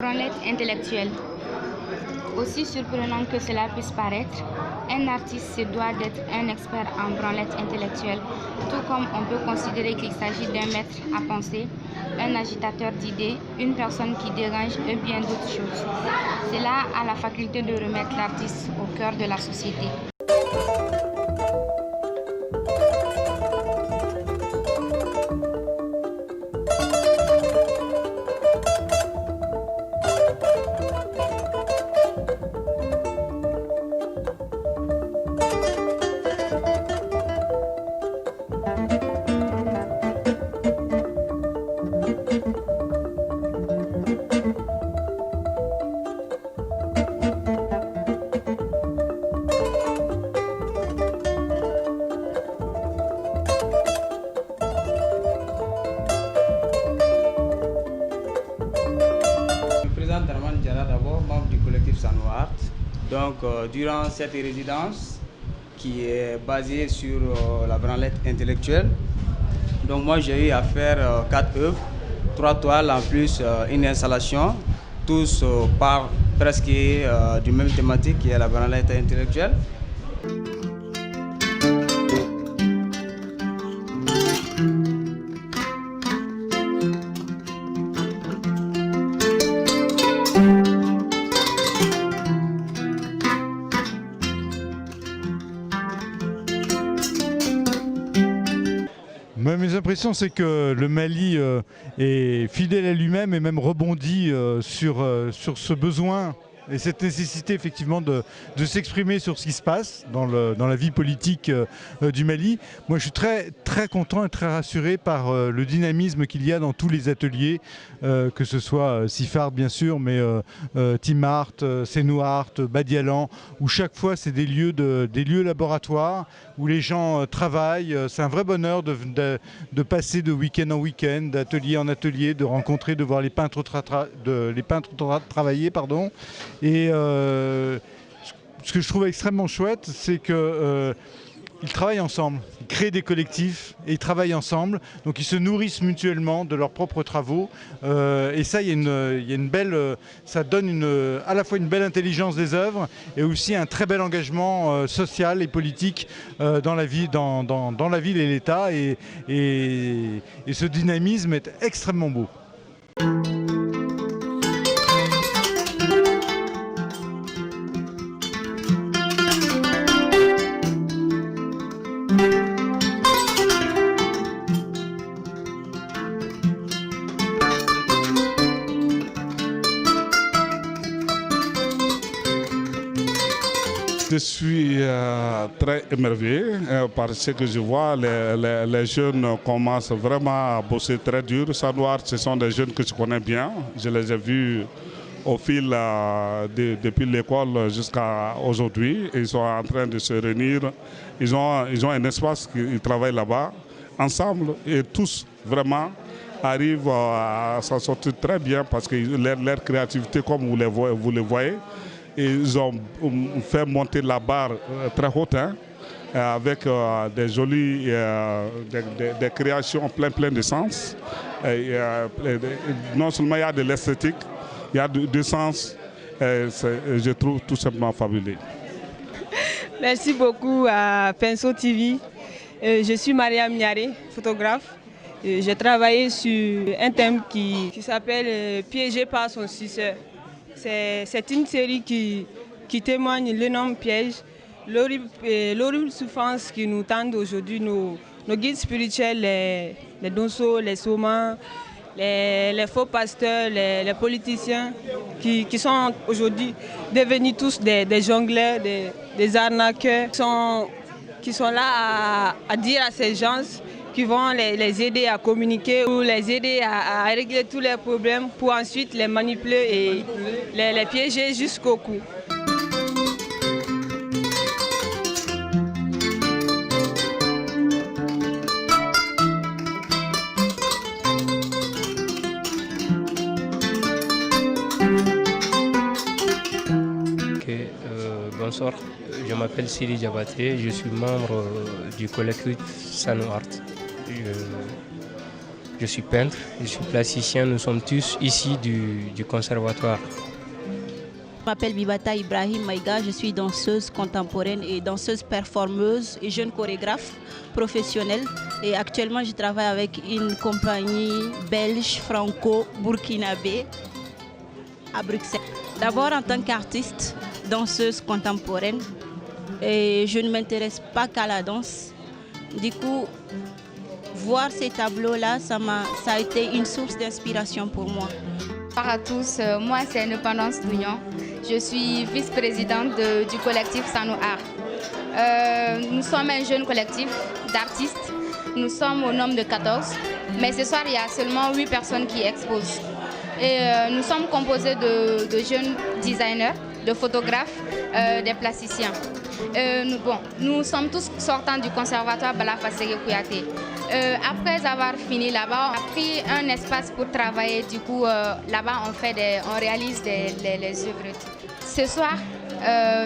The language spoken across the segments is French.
Branlette intellectuelle. Aussi surprenant que cela puisse paraître, un artiste se doit d'être un expert en branlette intellectuelle, tout comme on peut considérer qu'il s'agit d'un maître à penser, un agitateur d'idées, une personne qui dérange et bien d'autres choses. Cela a la faculté de remettre l'artiste au cœur de la société. D'abord membre du collectif Sanoart. Donc, durant cette résidence qui est basée sur la branlette intellectuelle, donc moi j'ai eu à faire 4 œuvres, 3 toiles en plus une installation, tous par presque du même thématique qui est la branlette intellectuelle. Mes impressions, c'est que le Mali est fidèle à lui-même et même rebondit sur ce besoin et cette nécessité effectivement de s'exprimer sur ce qui se passe dans la vie politique du Mali. Moi je suis très content et très rassuré par le dynamisme qu'il y a dans tous les ateliers, que ce soit Sifart bien sûr, mais Timart, Senouart, Badialan, où chaque fois c'est des lieux laboratoires où les gens travaillent. C'est un vrai bonheur de passer de week-end en week-end, d'atelier en atelier, de rencontrer, de voir les peintres travailler. Et ce que je trouve extrêmement chouette, c'est qu'ils travaillent ensemble, ils créent des collectifs et ils travaillent ensemble, donc ils se nourrissent mutuellement de leurs propres travaux. Et ça, ça donne à la fois une belle intelligence des œuvres et aussi un très bel engagement social et politique dans la ville et l'État. Et ce dynamisme est extrêmement beau. Je suis très émerveillé par ce que je vois. Les jeunes commencent vraiment à bosser très dur. Sanoart, ce sont des jeunes que je connais bien. Je les ai vus au fil depuis l'école jusqu'à aujourd'hui. Ils sont en train de se réunir. Ils ont un espace, ils travaillent là-bas ensemble et tous vraiment arrivent à s'en sortir très bien parce que leur créativité, comme vous le voyez, ils ont fait monter la barre très haute avec des jolies des créations plein de sens. Non seulement il y a de l'esthétique, il y a du sens. Je trouve tout simplement fabuleux. Merci beaucoup à Pinceau TV. Je suis Mariam Niaré, photographe. J'ai travaillé sur un thème qui s'appelle « Piégé par son suceur ». C'est une série qui témoigne l'énorme piège, l'horrible souffrance qui nous tendent aujourd'hui nos guides spirituels, les donsos, les somas, les faux pasteurs, les politiciens qui sont aujourd'hui devenus tous des jongleurs, des arnaqueurs, qui sont là à dire à ces gens qui vont les aider à communiquer ou les aider à régler tous leurs problèmes pour ensuite les manipuler et les piéger jusqu'au cou. Bonsoir, je m'appelle Siri Diabaté, je suis membre du collectif Sanoart. je suis peintre, je suis plasticien, nous sommes tous ici du conservatoire. Je m'appelle Bibata Ibrahim Maïga, je suis danseuse contemporaine et danseuse performeuse et jeune chorégraphe professionnelle. Et actuellement, je travaille avec une compagnie belge franco-burkinabé à Bruxelles. D'abord en tant qu'artiste, danseuse contemporaine, et je ne m'intéresse pas qu'à la danse. Du coup, voir ces tableaux-là, ça a été une source d'inspiration pour moi. Bonjour à tous, moi c'est Indépendance Dougnon. Je suis vice-présidente du collectif Sano Art. Nous sommes un jeune collectif d'artistes. Nous sommes au nombre de 14. Mais ce soir, il y a seulement 8 personnes qui exposent. Et nous sommes composés de jeunes designers, de photographes, des plasticiens. Nous sommes tous sortants du conservatoire Bala-Fasségué Kouyaté. Après avoir fini là-bas, on a pris un espace pour travailler. Du coup, là-bas, on réalise les œuvres. Ce soir,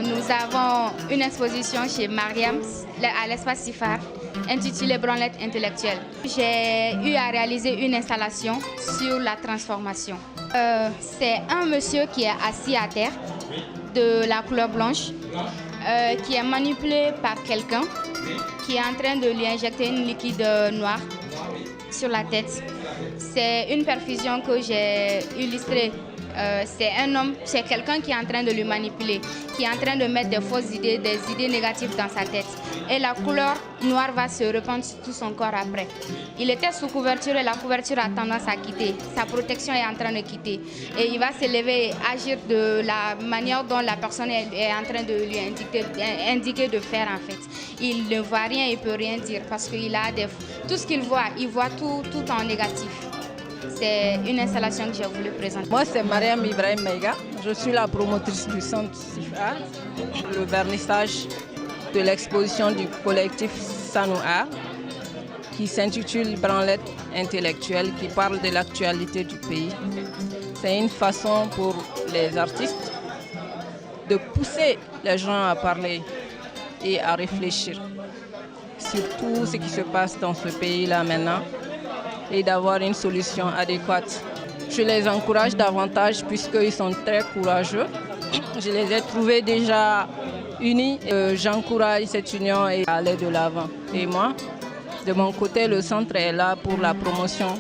nous avons une exposition chez Mariam à l'espace Sifar intitulée Branlette intellectuelle. J'ai eu à réaliser une installation sur la transformation. C'est un monsieur qui est assis à terre de la couleur blanche, qui est manipulé par quelqu'un qui est en train de lui injecter une liquide noire sur la tête. C'est une perfusion que j'ai illustrée. C'est un homme, c'est quelqu'un qui est en train de le manipuler, qui est en train de mettre des fausses idées, des idées négatives dans sa tête. Et la couleur noire va se répandre sur tout son corps après. Il était sous couverture et la couverture a tendance à quitter. Sa protection est en train de quitter. Et il va se lever et agir de la manière dont la personne est en train de lui indiquer de faire en fait. Il ne voit rien, il ne peut rien dire parce qu'il a tout ce qu'il voit, il voit tout en négatif. C'est une installation que j'ai voulu présenter. Moi, c'est Mariam Ibrahim Maïga. Je suis la promotrice du centre Sifar, le vernissage de l'exposition du collectif Sano Art, qui s'intitule Branlette intellectuelle, qui parle de l'actualité du pays. C'est une façon pour les artistes de pousser les gens à parler et à réfléchir sur tout ce qui se passe dans ce pays-là maintenant, et d'avoir une solution adéquate. Je les encourage davantage puisqu'ils sont très courageux. Je les ai trouvés déjà unis. J'encourage cette union et à aller de l'avant. Et moi, de mon côté, le centre est là pour la promotion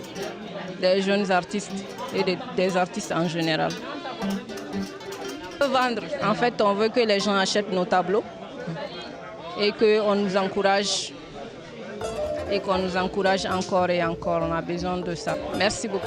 des jeunes artistes et des artistes en général. Vendre, en fait, on veut que les gens achètent nos tableaux et qu'on nous encourage. Et qu'on nous encourage encore et encore. On a besoin de ça. Merci beaucoup.